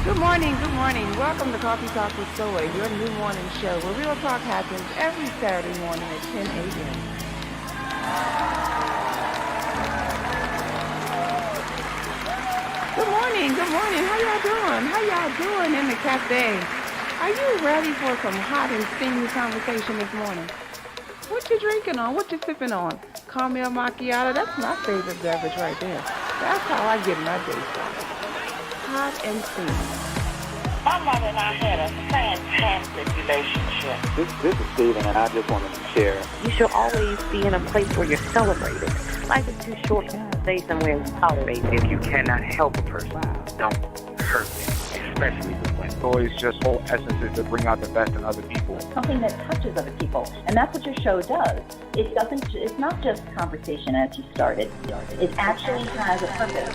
Good morning, good morning. Welcome to Coffee Talk with Zoe, your new morning show where real talk happens every Saturday morning at 10 a.m. Good morning, good morning. How y'all doing? How y'all doing in the cafe? Are you ready for some hot and steamy conversation this morning? What you drinking on? What you sipping on? Caramel macchiato? That's my favorite beverage right there. That's how I get my day started. Hot and steamy. My mother and I had a fantastic relationship. This is Steven, and I just wanted to share. You should always be in a place where you're celebrated. Life is too short to stay somewhere and tolerate it. If you cannot help a person, don't hurt them, especially with women. Zoe's just whole essence is to bring out the best in other people. Something that touches other people, and that's what your show does. It's not just conversation as you started. It actually has a purpose.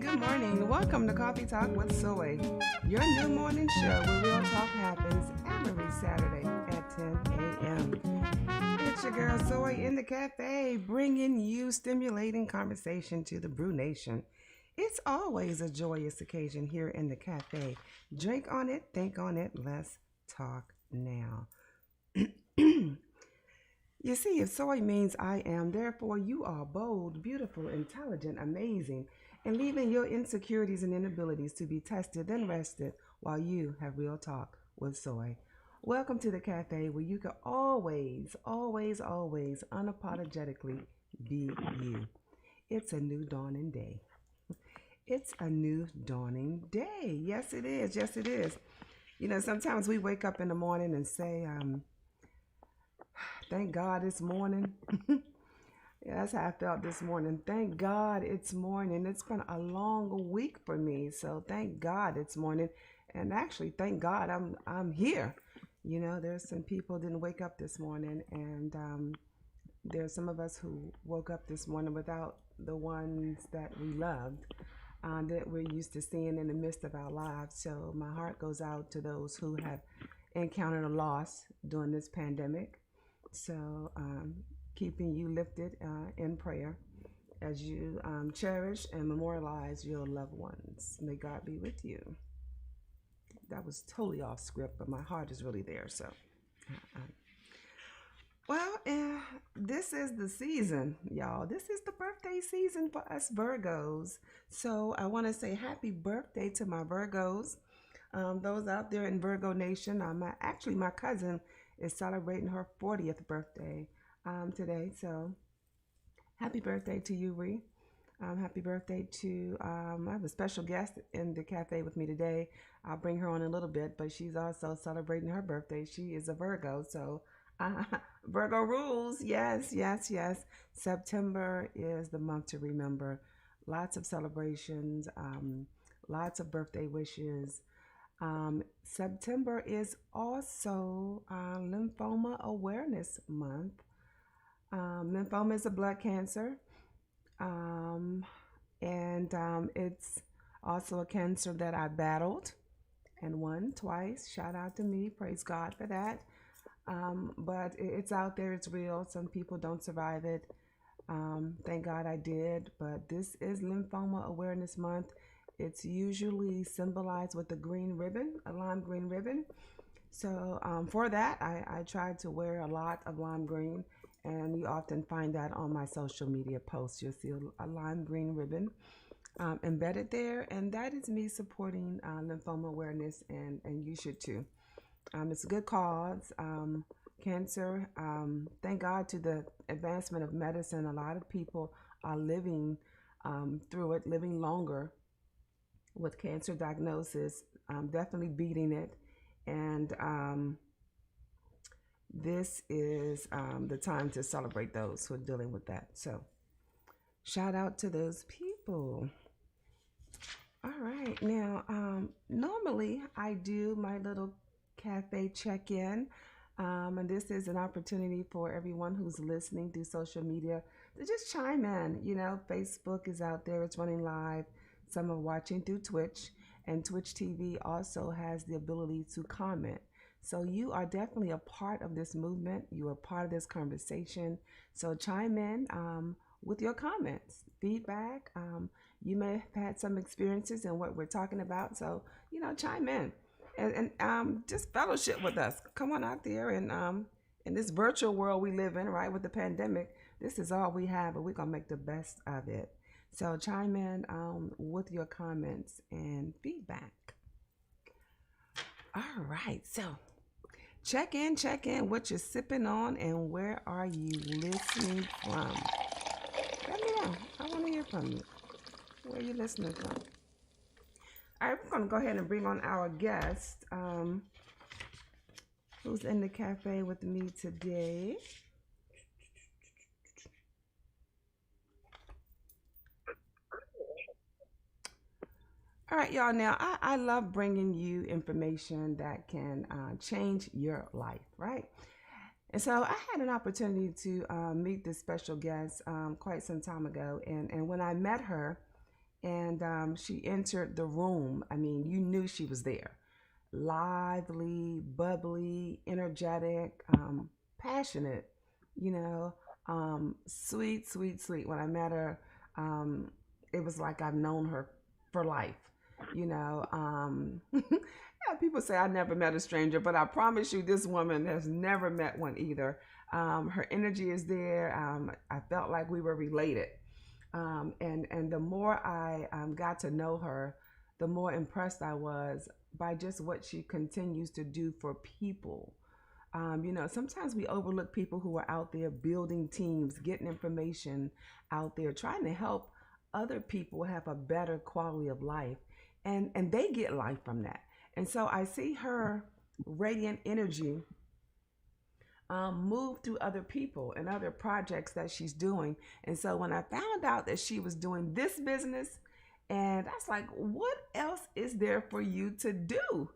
Good morning. Welcome to Coffee Talk with Zoe, your new morning show where real talk happens every Saturday at 10 a.m. It's your girl Zoe in the cafe, bringing you stimulating conversation to the Brew Nation. It's always a joyous occasion here in the cafe. Drink on it, think on it, let's talk now. You see, if Zoe means I am, therefore you are bold, beautiful, intelligent, amazing, and leaving your insecurities and inabilities to be tested and rested while you have real talk with Zoe. Welcome to the cafe where you can always unapologetically be you. It's a new dawning day. It's a new dawning day. Yes, it is. Yes, it is. You know, sometimes we wake up in the morning and say, thank God it's morning. Yeah, that's how I felt this morning. Thank God it's morning. It's been a long week for me, so thank God it's morning. And actually, thank God I'm here. You know, there's some people didn't wake up this morning, and there's some of us who woke up this morning without the ones that we loved, that we're used to seeing in the midst of our lives. So my heart goes out to those who have encountered a loss during this pandemic. So keeping you lifted in prayer as you cherish and memorialize your loved ones. May God be with you. That was totally off script, but my heart is really there. So, this is the season, y'all. This is the birthday season for us Virgos. So I want to say happy birthday to my Virgos. Those out there in Virgo Nation. My cousin is celebrating her 40th birthday today. So happy birthday to you, Ree. Happy birthday to, I have a special guest in the cafe with me today. I'll bring her on in a little bit, but she's also celebrating her birthday. She is a Virgo, so Virgo rules. Yes. September is the month to remember. Lots of celebrations, lots of birthday wishes. September is also Lymphoma Awareness Month. Lymphoma is a blood cancer, and it's also a cancer that I battled and won twice. Shout out to me. Praise God for that. But it's out there. It's real. Some people don't survive it. Thank God I did. But this is Lymphoma Awareness Month. It's usually symbolized with a green ribbon, a lime green ribbon. So for that, I tried to wear a lot of lime green, and you often find that on my social media posts. You'll see a lime green ribbon embedded there, and that is me supporting lymphoma awareness, and you should too. It's a good cause. Cancer, thank God to the advancement of medicine, a lot of people are living through it, living longer with cancer diagnosis, definitely beating it. And this is the time to celebrate those who are dealing with that. So shout out to those people. All right. Now, normally I do my little cafe check-in. And this is an opportunity for everyone who's listening through social media to just chime in. You know, Facebook is out there. It's running live. Some are watching through Twitch. And Twitch TV also has the ability to comment. So you are definitely a part of this movement. You are part of this conversation. So chime in with your comments, feedback. You may have had some experiences in what we're talking about. So, chime in and just fellowship with us. Come on out there and in this virtual world we live in, right, with the pandemic, this is all we have, but we're going to make the best of it. So chime in with your comments and feedback. All right. So check in what you're sipping on and where are you listening from? Let me know. I want to hear from you. Where are you listening from? All right, we're going to go ahead and bring on our guest who's in the cafe with me today. All right, y'all. Now, I love bringing you information that can change your life, right? And so I had an opportunity to meet this special guest quite some time ago. And when I met her and she entered the room, I mean, you knew she was there. Lively, bubbly, energetic, passionate, sweet, sweet, sweet. When I met her, it was like I've known her for life. Yeah, people say I never met a stranger, but I promise you this woman has never met one either. Her energy is there. I felt like we were related. And the more I got to know her, the more impressed I was by just what she continues to do for people. Sometimes we overlook people who are out there building teams, getting information out there, trying to help other people have a better quality of life. And they get life from that. And so I see her radiant energy move through other people and other projects that she's doing. And so when I found out that she was doing this business, and I was like, what else is there for you to do?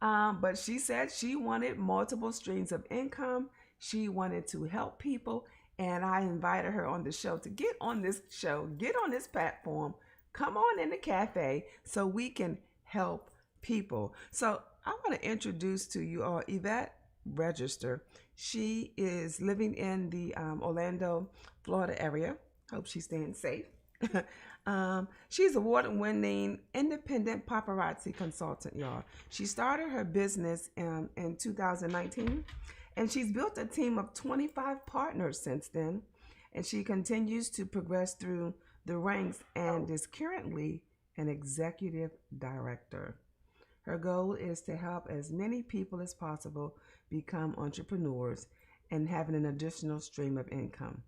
But she said she wanted multiple streams of income. She wanted to help people. And I invited her on the show to get on this show, get on this platform, come on in the cafe so we can help people. So I want to introduce to you all Yvette Register. She is living in the Orlando, Florida area. Hope she's staying safe. She's award-winning independent paparazzi consultant, y'all. She started her business in 2019, and she's built a team of 25 partners since then. And she continues to progress through the ranks and is currently an executive director. Her goal is to help as many people as possible become entrepreneurs and having an additional stream of income.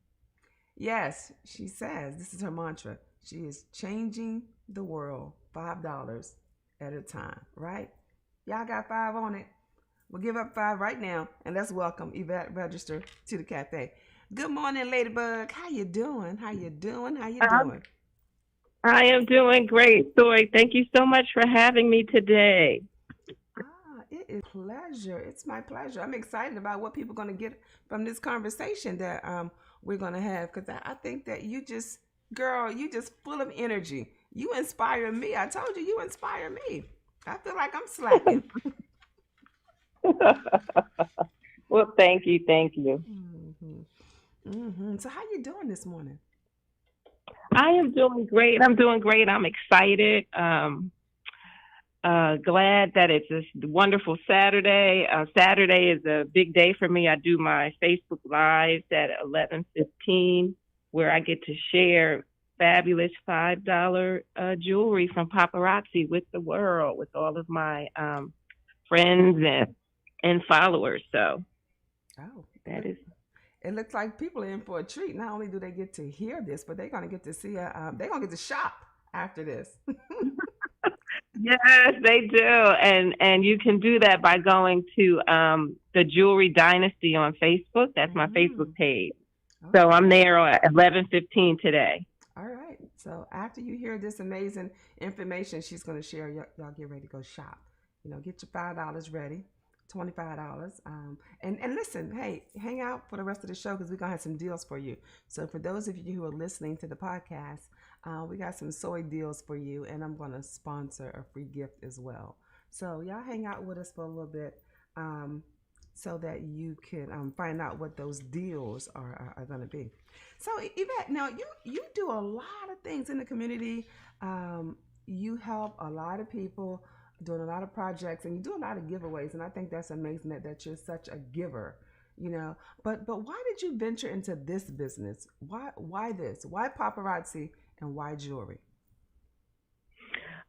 Yes, she says, this is her mantra. She is changing the world $5 at a time, right? Y'all got 5 on it. We'll give up 5 right now, and let's welcome Yvette Register to the cafe. Good morning, Ladybug. How you doing? How you doing? How you doing? I am doing great, Soy. Thank you so much for having me today. It is a pleasure. It's my pleasure. I'm excited about what people are going to get from this conversation that we're going to have, because I think that you just full of energy. You inspire me. I told you, you inspire me. I feel like I'm slacking. Well, thank you. So how you doing this morning? I am doing great. I'm excited. Glad that it's a wonderful Saturday. Saturday is a big day for me. I do my Facebook Lives at 11:15, where I get to share fabulous $5 jewelry from Paparazzi with the world, with all of my friends and followers. So that is. It looks like people are in for a treat. Not only do they get to hear this, but they're gonna get to see they're gonna get to shop after this. Yes, they do, and you can do that by going to the Jewelry Dynasty on Facebook. That's my Facebook page. Okay. So I'm there at 11:15 today. All right. So after you hear this amazing information she's going to share, y'all get ready to go shop. Get your $5 ready. $25. And listen, hey, hang out for the rest of the show because we're going to have some deals for you. So for those of you who are listening to the podcast, we got some soy deals for you, and I'm going to sponsor a free gift as well. So y'all hang out with us for a little bit. um, so that you can find out what those deals are going to be. So Yvette, now you do a lot of things in the community. You help a lot of people doing a lot of projects, and you do a lot of giveaways. And I think that's amazing that you're such a giver. You know, but why did you venture into this business? Why this? Why paparazzi and why jewelry?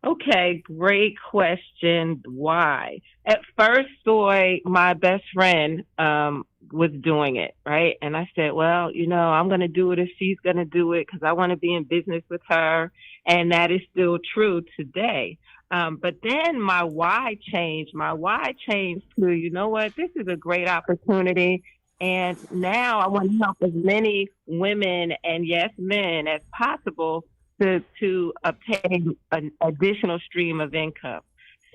Okay, great question. Why? At first, Soy, my best friend, was doing it, right? And I said, well, I'm going to do it if she's going to do it because I want to be in business with her. And that is still true today. But then my why changed. My why changed to, you know what? This is a great opportunity. And now I want to help as many women and yes, men as possible to obtain an additional stream of income.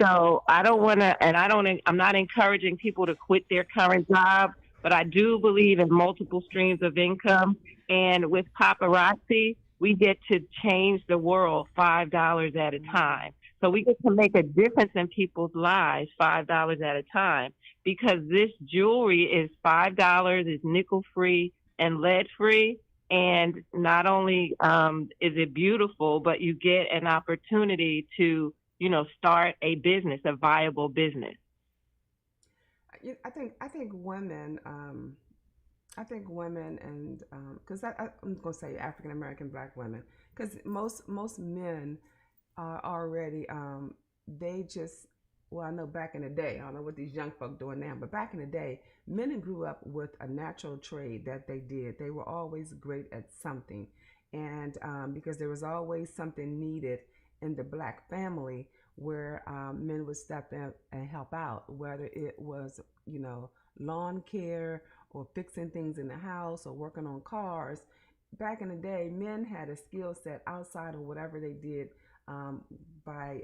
So I don't want to, and I'm not encouraging people to quit their current job, but I do believe in multiple streams of income. And with paparazzi, we get to change the world $5 at a time. So we get to make a difference in people's lives $5 at a time because this jewelry is $5, is nickel free and lead free. And not only is it beautiful, but you get an opportunity to, start a business, a viable business. I think women. I think women and because I'm going to say African American Black women because most men are already they just well I know back in the day I don't know what these young folk doing now but back in the day men grew up with a natural trade that they did. They were always great at something, and because there was always something needed in the Black family where men would step in and help out, whether it was lawn care or fixing things in the house or working on cars. Back in the day, men had a skill set outside of whatever they did by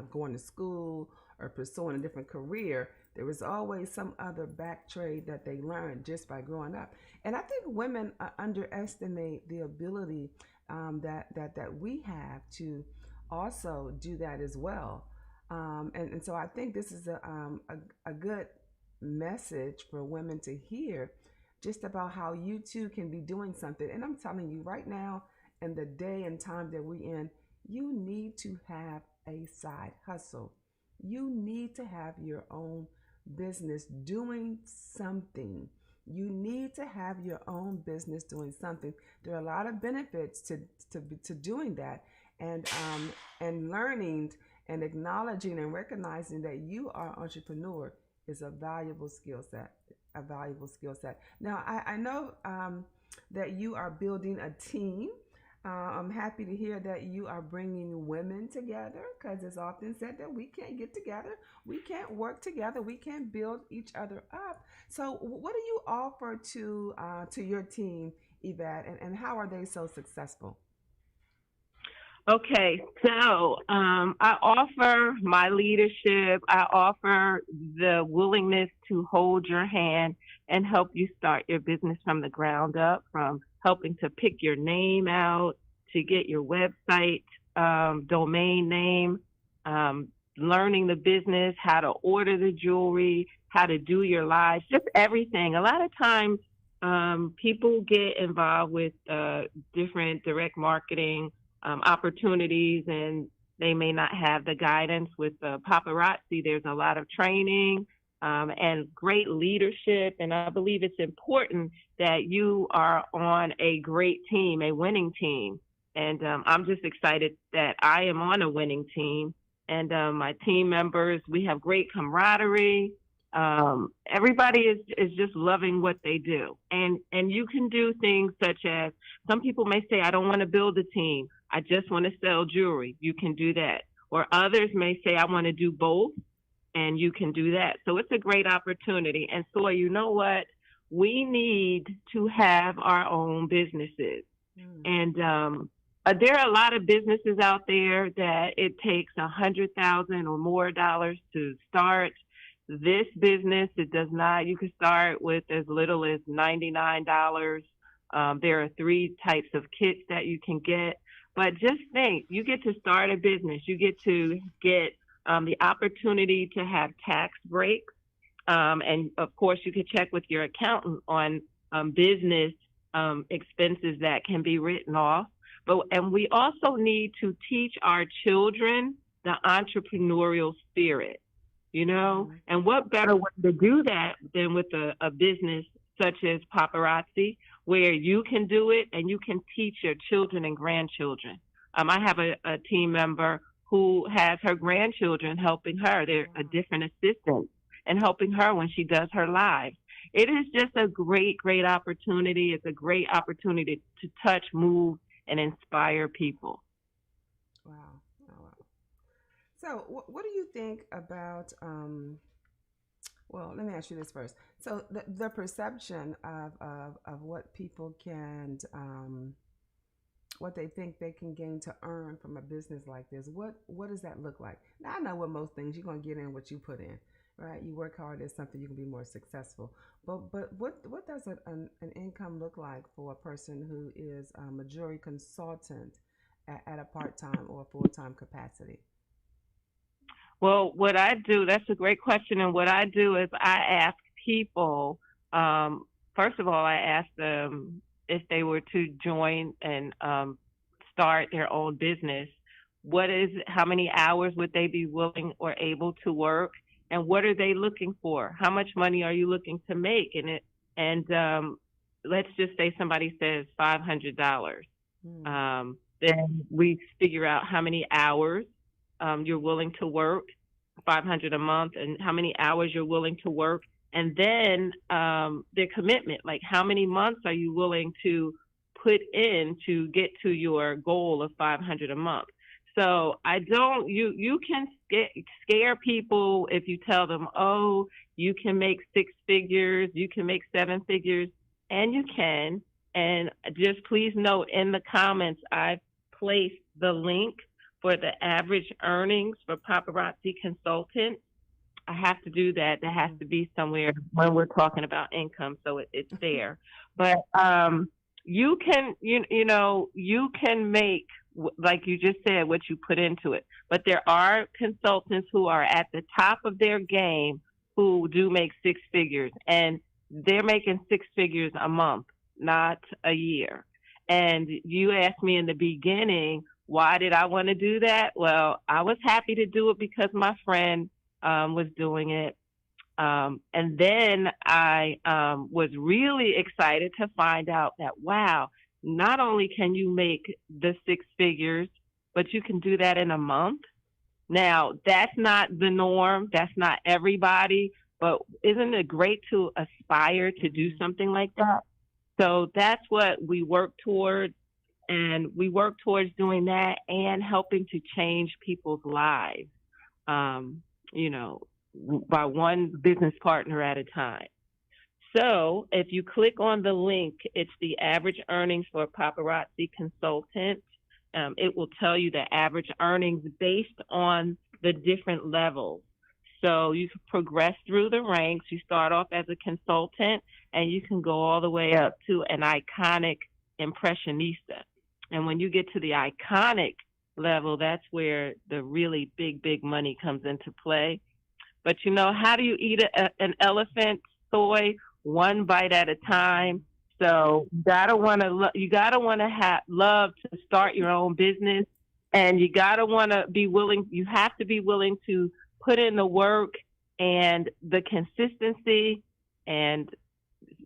going to school or pursuing a different career. There was always some other back trade that they learned just by growing up. And I think women underestimate the ability that we have to also do that as well. And so I think this is a good message for women to hear just about how you too can be doing something. And I'm telling you right now, in the day and time that we're in, you need to have a side hustle. You need to have your own business doing something. You need to have your own business doing something. There are a lot of benefits to doing that, and learning and acknowledging and recognizing that you are an entrepreneur is a valuable skill set. A valuable skill set. Now, I know that you are building a team. I'm happy to hear that you are bringing women together because it's often said that we can't get together, we can't work together, we can't build each other up. So, what do you offer to your team, Yvette, and how are they so successful? Okay, so I offer my leadership. I offer the willingness to hold your hand and help you start your business from the ground up, from helping to pick your name out, to get your website domain name, learning the business, how to order the jewelry, how to do your lives, just everything. A lot of times people get involved with different direct marketing opportunities, and they may not have the guidance. With paparazzi, there's a lot of training and great leadership, and I believe it's important that you are on a great team, a winning team. And I'm just excited that I am on a winning team, and my team members, we have great camaraderie. Everybody is just loving what they do, and you can do things such as, some people may say, I don't want to build a team, I just want to sell jewelry. You can do that. Or others may say, I want to do both, and you can do that. So it's a great opportunity. And so, you know what? We need to have our own businesses. And there are a lot of businesses out there that it takes $100,000 or more dollars to start. This business, it does not. You can start with as little as $99. There are 3 types of kits that you can get. But just think, you get to start a business. You get to get the opportunity to have tax breaks. And of course, you could check with your accountant on business expenses that can be written off. And we also need to teach our children the entrepreneurial spirit, and what better way to do that than with a business such as Paparazzi, where you can do it and you can teach your children and grandchildren. I have a team member who has her grandchildren helping her. They're a different assistant and helping her when she does her lives. It is just a great, great opportunity. It's a great opportunity to touch, move, and inspire people. Wow. Oh, wow. So what do you think about, well, let me ask you this first. So the perception of what people can, what they think they can gain to earn from a business like this, what does that look like? Now, I know what most things, you're going to get in what you put in, right? You work hard at something, you can be more successful. But what does an income look like for a person who is a jury consultant at a part-time or full-time capacity? Well, what I do, that's a great question. And what I do is I ask people, first of all, I ask them if they were to join and start their own business, how many hours would they be willing or able to work? And what are they looking for? How much money are you looking to make? And let's just say somebody says $500. Then we figure out how many hours you're willing to work, $500 a month, and how many hours you're willing to work. And then their commitment, like how many months are you willing to put in to get to your goal of $500 a month? So you can scare people if you tell them, oh, you can make 6 figures, you can make 7 figures, and you can. And just please note in the comments, I've placed the link for the average earnings for Paparazzi consultants. I have to do that. That has to be somewhere when we're talking about income, so it's there. But you can, you can make, like you just said, what you put into it. But there are consultants who are at the top of their game who do make 6 figures, and they're making 6 figures a month, not a year. And you asked me in the beginning, why did I want to do that? Well, I was happy to do it because my friend was doing it. And then I was really excited to find out that, wow, not only can you make the 6 figures, but you can do that in a month. Now, that's not the norm. That's not everybody. But isn't it great to aspire to do something like that? So that's what we work towards. And we work towards doing that and helping to change people's lives, by one business partner at a time. So if you click on the link, it's the average earnings for a Paparazzi consultant. It will tell you the average earnings based on the different levels. So you can progress through the ranks. You start off as a consultant, and you can go all the way up to an iconic impressionista. And when you get to the iconic level, that's where the really big, big money comes into play. But how do you eat an elephant, Soy? One bite at a time. So you gotta want to have love to start your own business, and you gotta want to be willing. You have to be willing to put in the work and the consistency, and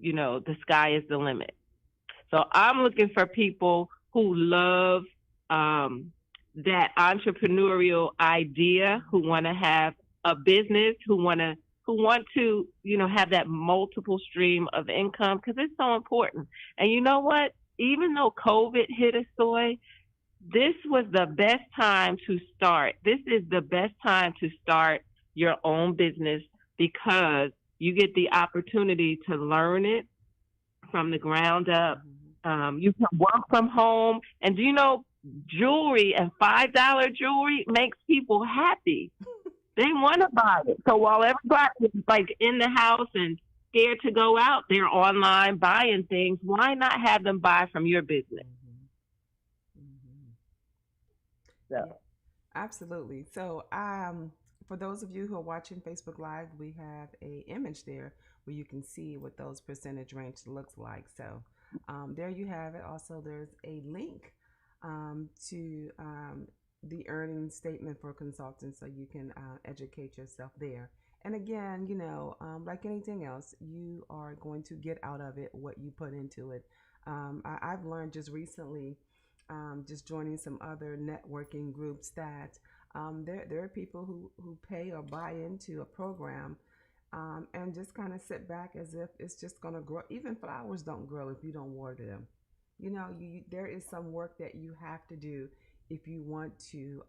the sky is the limit. So I'm looking for people who love that entrepreneurial idea, who want to have a business, who want to have that multiple stream of income, because it's so important. And you know what? Even though COVID hit us, Soy, this was the best time to start. This is the best time to start your own business, because you get the opportunity to learn it from the ground up. You can work from home, and jewelry and $5 jewelry makes people happy. They want to buy it. So while everybody is like in the house and scared to go out, they're online buying things. Why not have them buy from your business? So. Yeah, absolutely. So For those of you who are watching Facebook Live, we have a image there where you can see what those percentage range looks like. So there you have it. Also, there's a link to the earnings statement for consultants, so you can educate yourself there. And again, like anything else, you are going to get out of it what you put into it. I've learned just recently, just joining some other networking groups, that there are people who pay or buy into a program, and just kind of sit back as if it's just going to grow. Even flowers don't grow if you don't water them. There is some work that you have to do if you want to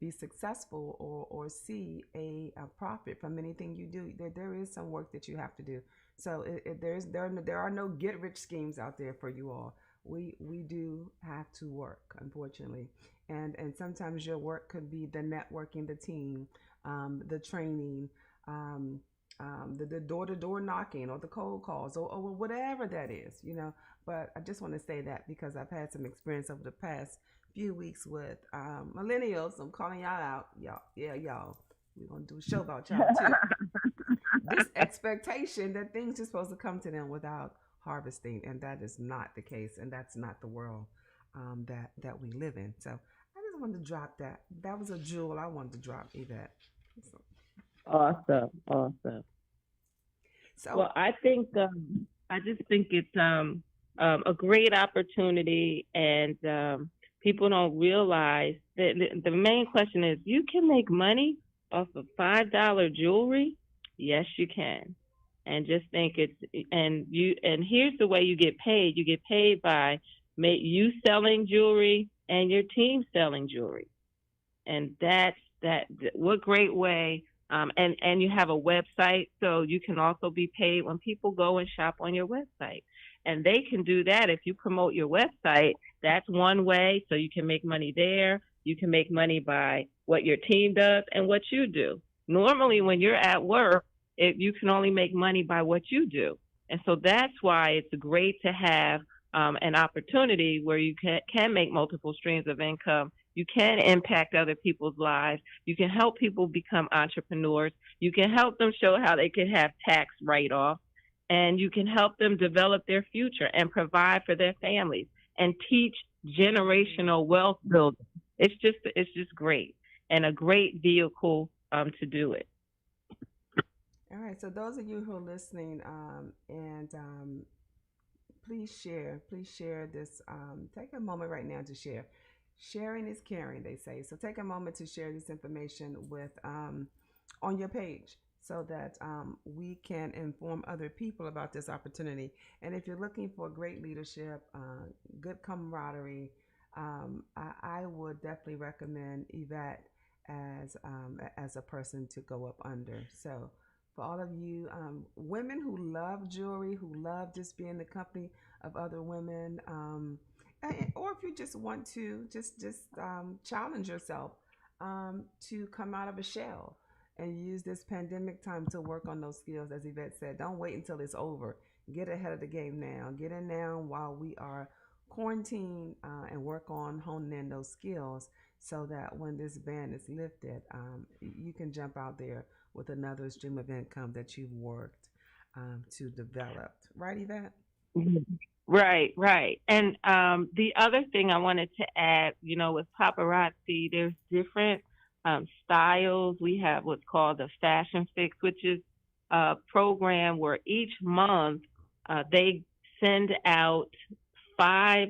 be successful, or see a profit from anything you do. There is some work that you have to do. So there are no get rich schemes out there for you all. We do have to work, unfortunately, and sometimes your work could be the networking, the team, the training, the door-to-door knocking, or the cold calls, or whatever that is. But I just want to say that because I've had some experience over the past few weeks with millennials. I'm calling y'all out. Y'all. We're going to do a show about y'all too. This expectation that things are supposed to come to them without harvesting, and that is not the case, and that's not the world that we live in. So I just wanted to drop that. That was a jewel I wanted to drop, Yvette. So, Awesome. Well, I think I just think it's a great opportunity, and people don't realize that the main question is, you can make money off of $5 jewelry. Yes, you can. And just think and here's the way you get paid. You get paid by you selling jewelry and your team selling jewelry. And what great way. And you have a website, so you can also be paid when people go and shop on your website. And they can do that if you promote your website. That's one way, so you can make money there. You can make money by what your team does and what you do. Normally, when you're at work, you can only make money by what you do. And so that's why it's great to have an opportunity where you can make multiple streams of income. You can impact other people's lives. You can help people become entrepreneurs. You can help them show how they can have tax write-off. And you can help them develop their future and provide for their families and teach generational wealth building. It's just great, and a great vehicle to do it. All right. So those of you who are listening, and please share this. Take a moment right now to share. Sharing is caring, they say. So take a moment to share this information with on your page, so that we can inform other people about this opportunity. And if you're looking for great leadership, good camaraderie, I would definitely recommend Yvette as a person to go up under. So for all of you women who love jewelry, who love just being in the company of other women, or if you just want to just challenge yourself to come out of a shell and use this pandemic time to work on those skills, as Yvette said. Don't wait until it's over. Get ahead of the game now. Get in now while we are quarantined, and work on honing in those skills, so that when this ban is lifted, you can jump out there with another stream of income that you've worked to develop. Right, Yvette? Right. And the other thing I wanted to add, with Paparazzi, there's different styles. We have what's called the Fashion Fix, which is a program where each month they send out 5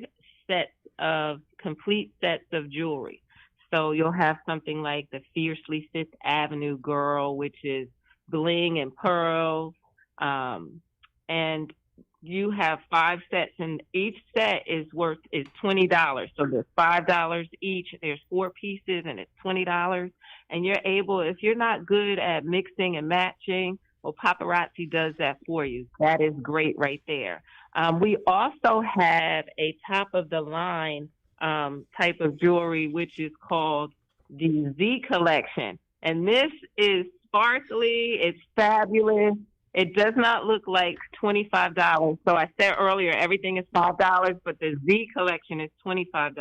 complete sets of jewelry. So you'll have something like the Fiercely Fifth Avenue Girl, which is bling and pearls. And you have 5 sets, and each set is $20. So there's $5 each. There's 4 pieces, and it's $20. And you're able, if you're not good at mixing and matching, well, Paparazzi does that for you. That is great right there. We also have a top of the line type of jewelry, which is called the Z collection. And this is sparkly. It's fabulous. It does not look like $25. So I said earlier, everything is $5, but the Z collection is $25.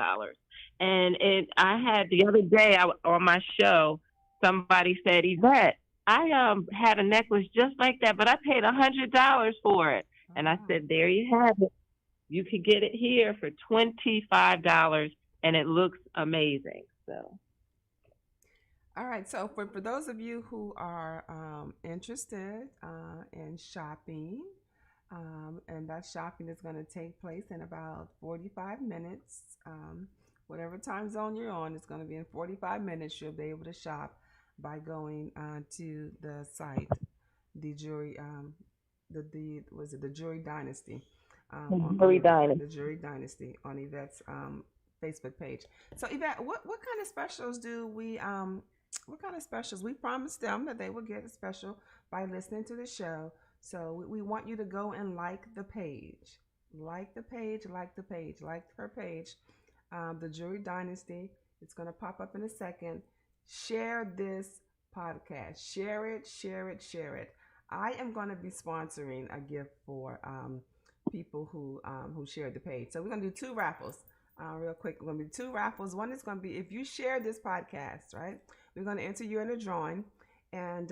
And I had the other day on my show, somebody said, Yvette, I had a necklace just like that, but I paid $100 for it. And I said, there you have it. You could get it here for $25, and it looks amazing. So. All right, so for those of you who are interested in shopping, and that shopping is going to take place in about 45 minutes. Whatever time zone you're on, it's going to be in 45 minutes. You'll be able to shop by going to the site, the Jury, the Jury Dynasty, the Jury Dynasty on Yvette's Facebook page. So Yvette, what kind of specials do we what kind of specials? We promised them that they would get a special by listening to the show. So we want you to go and like the page. Like the page, like the page, like her page. The Jury Dynasty. It's going to pop up in a second. Share this podcast. Share it, share it, share it. I am going to be sponsoring a gift for people who share the page. So we're going to do two raffles. Real quick, we're going to do two raffles. One is going to be if you share this podcast, right? We're going to enter you in a drawing. And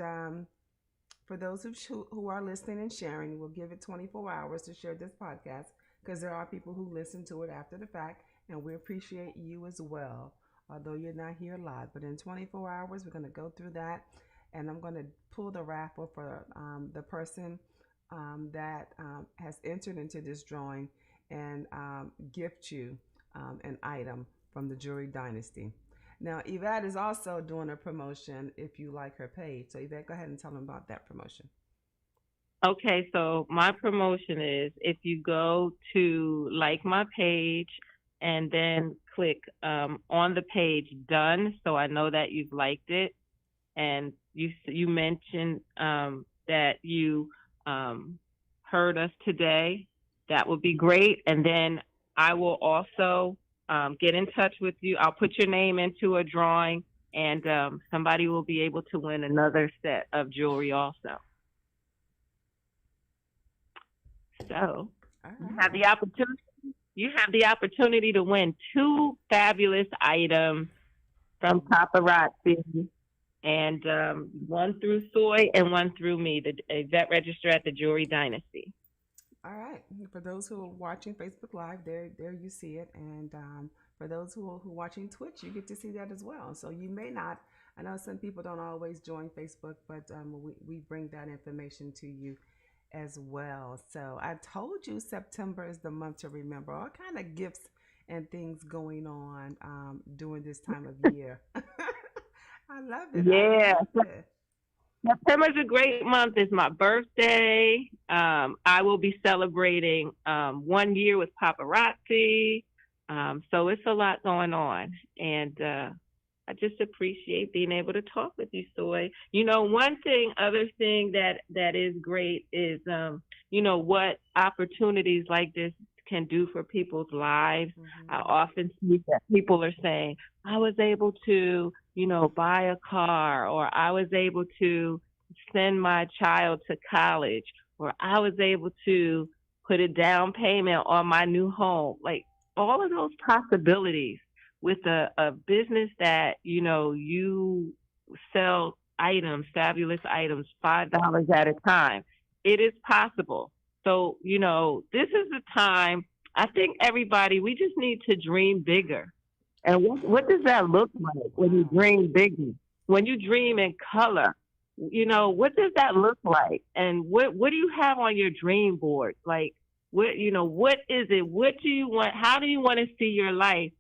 for those who are listening and sharing, we'll give it 24 hours to share this podcast because there are people who listen to it after the fact, and we appreciate you as well, although you're not here live. But in 24 hours, we're going to go through that, and I'm going to pull the raffle for the person that has entered into this drawing and gift you an item from the Jury Dynasty. Now, Yvette is also doing a promotion if you like her page. So, Yvette, go ahead and tell them about that promotion. Okay, so my promotion is if you go to like my page and then click on the page done, so I know that you've liked it, and you mentioned that you heard us today, that would be great. And then I will also get in touch with you. I'll put your name into a drawing, and somebody will be able to win another set of jewelry also. So you have the opportunity. You have the opportunity to win 2 fabulous items from Paparazzi, and one through Soy and one through me, the Yvette Register at the Jewelry Dynasty. All right. For those who are watching Facebook Live, there you see it. And for those who are watching Twitch, you get to see that as well. So you may not, I know some people don't always join Facebook, but we bring that information to you as well. So I told you September is the month to remember. All kind of gifts and things going on during this time of year. I love it. Yeah. I love it. September's a great month. It's my birthday. I will be celebrating 1 year with Paparazzi. So it's a lot going on. And I just appreciate being able to talk with you, Soy. You know, other thing that is great is, you know, what opportunities like this can do for people's lives. Mm-hmm. I often see that people are saying, I was able to, you know, buy a car, or I was able to send my child to college, or I was able to put a down payment on my new home. Like all of those possibilities with a business that, you know, you sell items, fabulous items, $5 at a time. It is possible. So, you know, this is the time, I think everybody, we just need to dream bigger. And what does that look like when you dream bigger? When you dream in color, you know, what does that look like? And what do you have on your dream board? Like, what, you know, what is it? What do you want? How do you want to see your life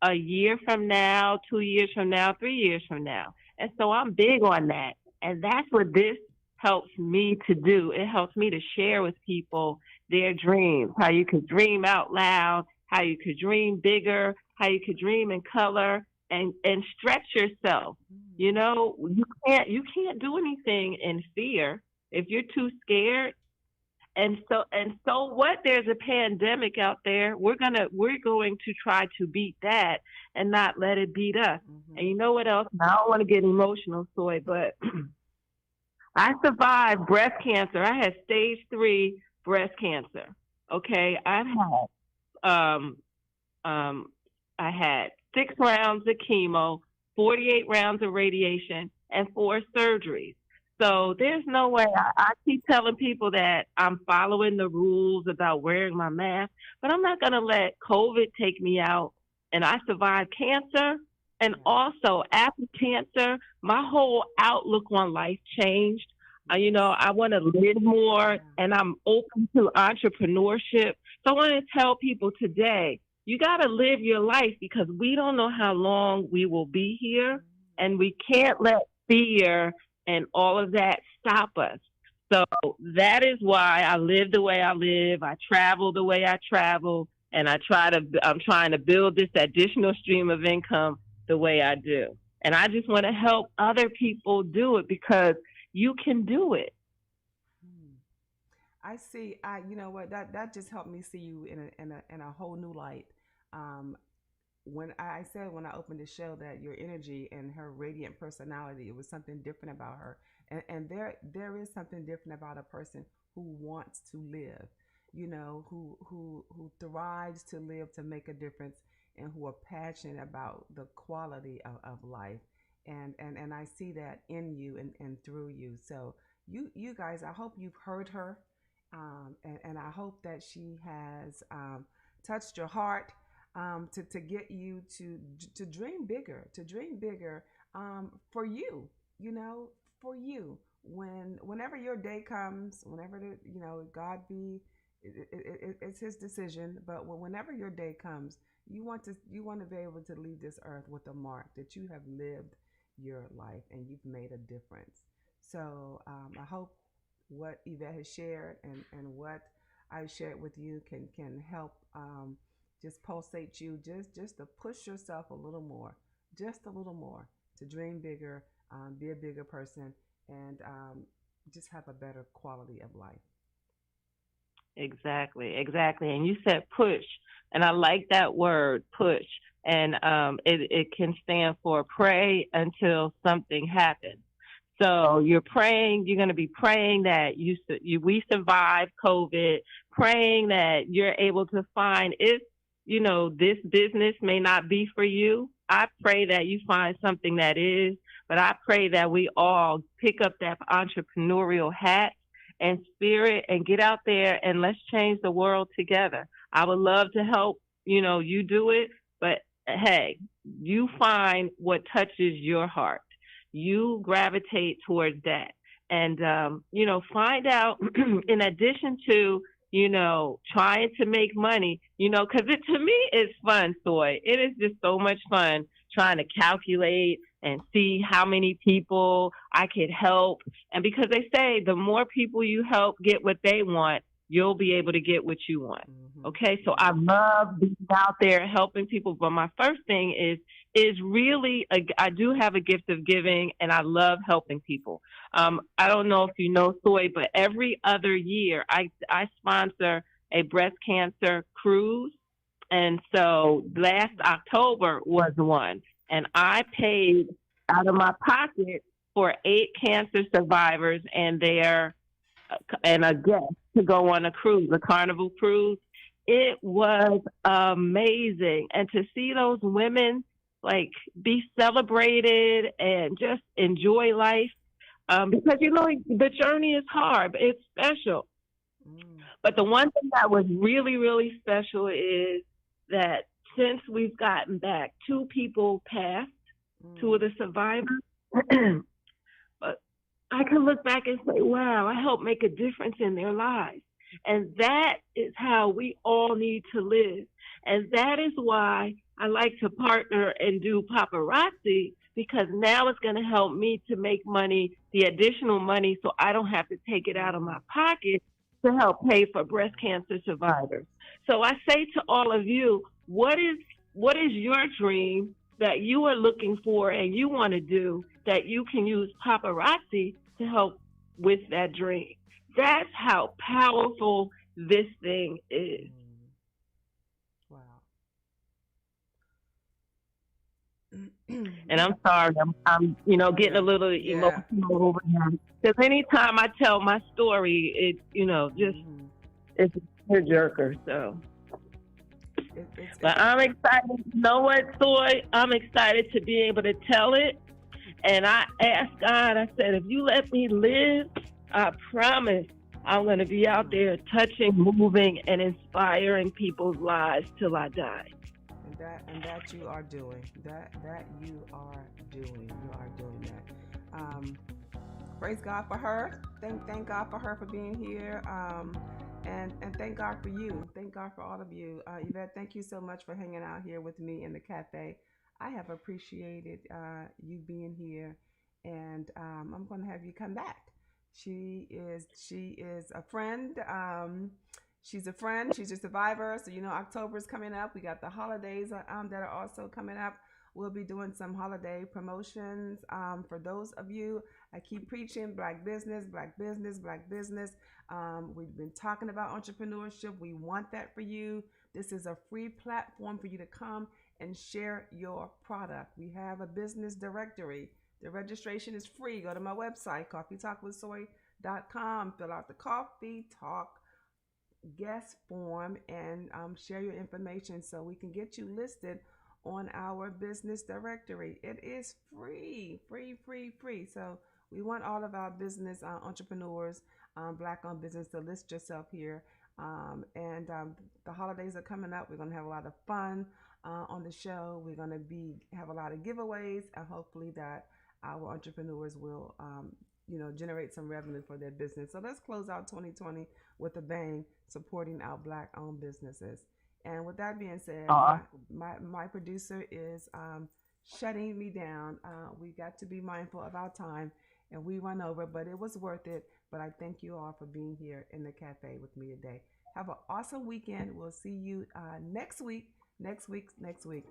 a year from now, 2 years from now, 3 years from now? And so I'm big on that. And that's what this helps me to do. It helps me to share with people their dreams, how you could dream out loud, how you could dream bigger, how you could dream in color, and stretch yourself. You know, you can't do anything in fear if you're too scared. And so what? There's a pandemic out there. We're going to try to beat that and not let it beat us. Mm-hmm. And you know what else? I don't want to get emotional, Soy, but I survived breast cancer. I had stage 3 breast cancer. Okay, I had 6 rounds of chemo, 48 rounds of radiation, and 4 surgeries. So there's no way. I keep telling people that I'm following the rules about wearing my mask, but I'm not going to let COVID take me out. And I survived cancer. And also after cancer, my whole outlook on life changed. I want to live more, and I'm open to entrepreneurship. So I want to tell people today, you got to live your life because we don't know how long we will be here, and we can't let fear and all of that stop us. So that is why I live the way I live. I travel the way I travel, and I'm trying to build this additional stream of income the way I do. And I just want to help other people do it because you can do it. I see. You know what? That just helped me see you in a whole new light. When I said when I opened the show that your energy and her radiant personality, it was something different about her, and there is something different about a person who wants to live, who thrives to live to make a difference, and who are passionate about the quality of life. And I see that in you and through you. So you guys, I hope you've heard her, and I hope that she has touched your heart, to get you to dream bigger, for you, for you. Whenever your day comes, whenever God be, it's His decision. But whenever your day comes, you want to be able to leave this earth with a mark that you have lived your life and you've made a difference. So I hope what Yvette has shared and what I shared with you can help, just pulsate you, just to push yourself a little more, just a little more, to dream bigger, be a bigger person, and just have a better quality of life. Exactly. And you said push, and I like that word, push. And it can stand for pray until something happens. So you're going to be praying that we survive COVID, praying that you're able to find, if this business may not be for you, I pray that you find something that is, but I pray that we all pick up that entrepreneurial hat and spirit and get out there and let's change the world together. I would love to help, you do it, but hey, you find what touches your heart. You gravitate towards that. And, find out, in addition to, trying to make money, because to me, it's fun, Soy. It is just so much fun trying to calculate and see how many people I could help. And because they say the more people you help get what they want, you'll be able to get what you want. Mm-hmm. Okay, so I love being out there helping people. But my first thing is really, I do have a gift of giving, and I love helping people. I don't know if you know, Soy, but every other year I sponsor a breast cancer cruise. And so last October was one. And I paid out of my pocket for 8 cancer survivors and a guest to go on a cruise, a Carnival cruise. It was amazing. And to see those women be celebrated and just enjoy life, because the journey is hard, but it's special. But the one thing that was really, really special is that since we've gotten back, 2 people passed, 2 of the survivors. But I can look back and say, wow, I helped make a difference in their lives. And that is how we all need to live. And that is why I like to partner and do Paparazzi, because now it's going to help me to make money, the additional money, so I don't have to take it out of my pocket to help pay for breast cancer survivors. So I say to all of you, what is your dream that you are looking for and you want to do that you can use Paparazzi to help with that dream? That's how powerful this thing is. Wow. And I'm sorry, I'm getting a little emotional over here. Because anytime I tell my story, it's a jerker. So, but I'm excited. You know what, Soy? I'm excited to be able to tell it And I asked God, I said, if you let me live, I promise I'm going to be out there touching, moving, and inspiring people's lives till I die. And that you are doing. That you are doing. You are doing that. Praise God for her. Thank God for her for being here. And thank God for you. Thank God for all of you. Yvette, thank you so much for hanging out here with me in the cafe. I have appreciated you being here, and I'm going to have you come back. She is a friend. She's a friend. She's a survivor. So October is coming up. We got the holidays that are also coming up. We'll be doing some holiday promotions for those of you. I keep preaching black business, black business, black business. We've been talking about entrepreneurship. We want that for you. This is a free platform for you to come and share your product. We have a business directory. The registration is free. Go to my website, coffeetalkwithsoy.com. Fill out the Coffee Talk guest form and share your information so we can get you listed on our business directory. It is free. So we want all of our business entrepreneurs, black-owned business, to list yourself here. And the holidays are coming up. We're going to have a lot of fun on the show. We're going to have a lot of giveaways, and hopefully that our entrepreneurs will generate some revenue for their business. So let's close out 2020 with a bang, supporting our black-owned businesses. And with that being said, my producer is shutting me down. We got to be mindful of our time, and we run over, but it was worth it. But I thank you all for being here in the cafe with me today. Have an awesome weekend. We'll see you next week. Next week.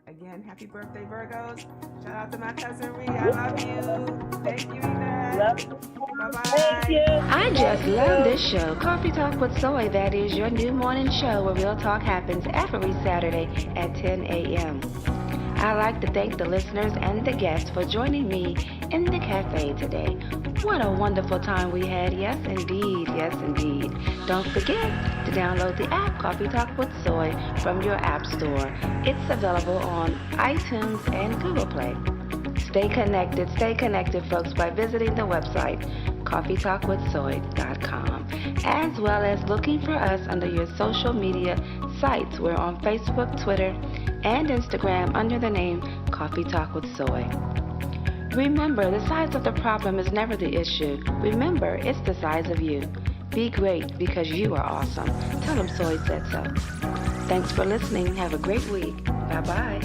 Again, happy birthday, Virgos. Shout out to my cousin Ree. I love you. Thank you, Yvette. Love you. Bye-bye. Thank you. I just love this show. Coffee Talk with Soy. That is your new morning show where real talk happens every Saturday at 10 a.m. I'd like to thank the listeners and the guests for joining me in the cafe today. What a wonderful time we had. Yes, indeed. Don't forget to download the app Coffee Talk with Soy from your app store. It's available on iTunes and Google Play. Stay connected, folks, by visiting the website coffeetalkwithsoy.com, as well as looking for us under your social media sites. We're on Facebook, Twitter, and Instagram under the name Coffee Talk with Soy. Remember, the size of the problem is never the issue. Remember, it's the size of you. Be great because you are awesome. Tell them Soy said so. Thanks for listening. Have a great week. Bye-bye.